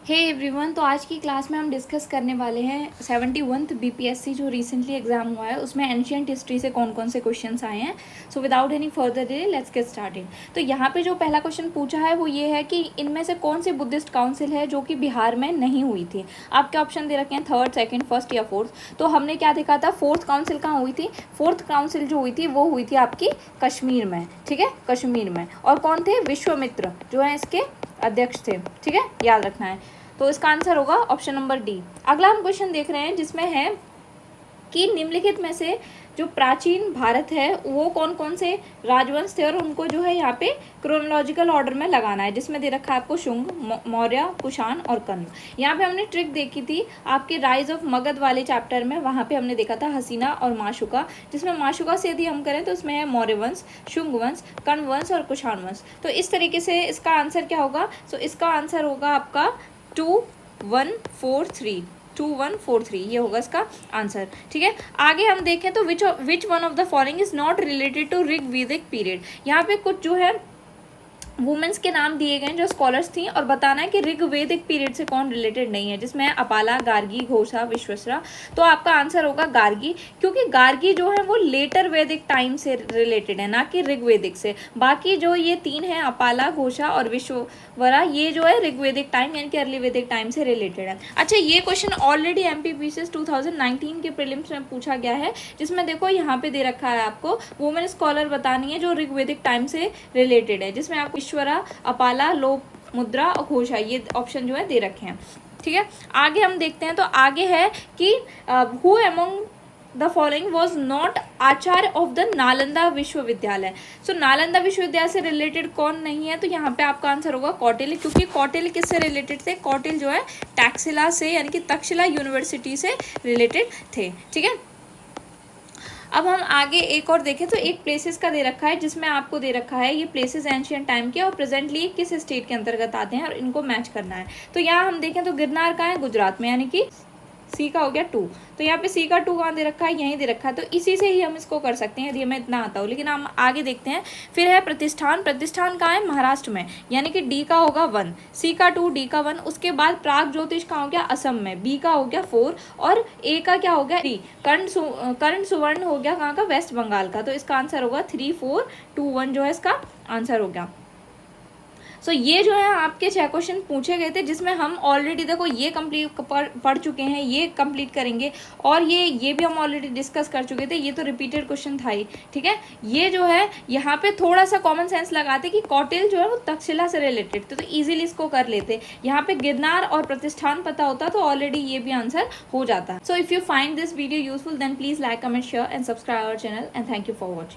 Hey everyone, तो आज की क्लास में हम डिस्कस करने वाले हैं 71th बीपीएससी जो रिसेंटली एग्जाम हुआ है उसमें एंशियंट हिस्ट्री से कौन कौन से क्वेश्चंस आए हैं। So without any further delay let's get started. तो यहाँ पे जो पहला क्वेश्चन पूछा है वो ये है कि इनमें से कौन सी बुद्धिस्ट काउंसिल है जो कि बिहार में नहीं हुई थी। आपके ऑप्शन दे रखे हैं थर्ड, सेकेंड, फर्स्ट या फोर्थ। तो हमने क्या देखा था, फोर्थ काउंसिल कहाँ हुई थी। फोर्थ काउंसिल जो हुई थी वो हुई थी आपकी कश्मीर में, ठीक है, कश्मीर में। और कौन थे, विश्वामित्र जो है इसके अध्यक्ष थे, ठीक है, याद रखना है। तो इसका आंसर होगा ऑप्शन नंबर डी। अगला हम क्वेश्चन देख रहे हैं जिसमें है कि निम्नलिखित में से जो प्राचीन भारत है वो कौन कौन से राजवंश थे और उनको जो है यहाँ पे क्रोनोलॉजिकल ऑर्डर में लगाना है, जिसमें दे रखा है आपको शुंग, मौर्य, कुषाण और कण्व। यहाँ पे हमने ट्रिक देखी थी आपके राइज ऑफ मगध वाले चैप्टर में, वहाँ पे हमने देखा था हसीना और माशुका, जिसमें माशुका से यदि हम करें तो उसमें है मौर्य वंश, शुंग वंश, कण्व वंश और कुषाण वंश। तो इस तरीके से इसका आंसर क्या होगा। सो इसका आंसर होगा आपका 2143, 2143 ये होगा इसका आंसर, ठीक है। आगे हम देखें तो which one of the following is not related to Rigvedic period. यहाँ पे कुछ जो है वुमेन्स के नाम दिए गए जो स्कॉलर्स थी और बताना है कि ऋग्वेदिक पीरियड से कौन रिलेटेड नहीं है, जिसमें अपाला, गार्गी, घोषा, विश्वसरा। तो आपका आंसर होगा गार्गी, क्योंकि गार्गी जो है वो लेटर वैदिक टाइम से रिलेटेड है, ना कि ऋग्वेदिक से। बाकी जो ये तीन है अपाला, घोषा और विश्ववरा, ये जो है ऋग्वेदिक टाइम यानी कि अर्ली वैदिक टाइम से रिलेटेड है। अच्छा, ये क्वेश्चन ऑलरेडी एमपीपीसीएस 2019 के प्रीलिम्स में पूछा गया है, जिसमें देखो यहाँ पे दे रखा है आपको वुमेन स्कॉलर बतानी है जो ऋग्वेदिक टाइम से रिलेटेड है, जिसमें आपको ईश्वरा, अपाला, लोप मुद्रा और घोषा ये ऑप्शन जो है दे रखे हैं, ठीक है। आगे हम देखते हैं, तो आगे है कि who among the following was not Acharya of the Nalanda विश्वविद्यालय। सो नालंदा विश्वविद्यालय से रिलेटेड कौन नहीं है, तो यहाँ पे आपका आंसर होगा कौटिल्य, क्योंकि कौटिल्य किससे रिलेटेड थे, कौटिल्य जो है टैक्सिला से यानी कि तक्षशिला यूनिवर्सिटी से रिलेटेड थे, ठीक है। अब हम आगे एक और देखें तो एक प्लेसेस का दे रखा है, जिसमें आपको दे रखा है ये प्लेसेस एंशियंट टाइम के और प्रेजेंटली किस स्टेट के अंतर्गत आते हैं और इनको मैच करना है। तो यहाँ हम देखें तो गिरनार का है गुजरात में, यानी कि सी का हो गया 2। तो यहाँ पे सी का 2 कहाँ दे रखा है, यहीं दे रखा है। तो इसी से ही हम इसको कर सकते हैं यदि हमें इतना आता हो। लेकिन हम आगे देखते हैं। फिर है प्रतिष्ठान, प्रतिष्ठान कहाँ है, महाराष्ट्र में, यानी कि डी का होगा 1, सी का 2, डी का 1। उसके बाद प्राग ज्योतिष कहाँ हो गया, असम में, बी का हो गया 4 और ए का क्या हो गया 3। कर्ण सुवर्ण हो गया कहाँ का, वेस्ट बंगाल का। तो इसका आंसर होगा 3, 4, 2, 1 जो है इसका आंसर हो गया। सो ये जो है आपके 6 क्वेश्चन पूछे गए थे, जिसमें हम ऑलरेडी देखो ये कंप्लीट पढ़ चुके हैं, ये कंप्लीट करेंगे और ये भी हम ऑलरेडी डिस्कस कर चुके थे। ये तो रिपीटेड क्वेश्चन था ही, ठीक है। ये जो है यहाँ पे थोड़ा सा कॉमन सेंस लगाते कि कौटिल्य जो है वो तक्षशिला से रिलेटेड थे, तो ईजिली इसको कर लेते। यहाँ पे गिरनार और प्रतिष्ठान पता होता तो ऑलरेडी ये भी आंसर हो जाता। So if you find this video useful then please like, comment, share and subscribe our channel and thank you for watching.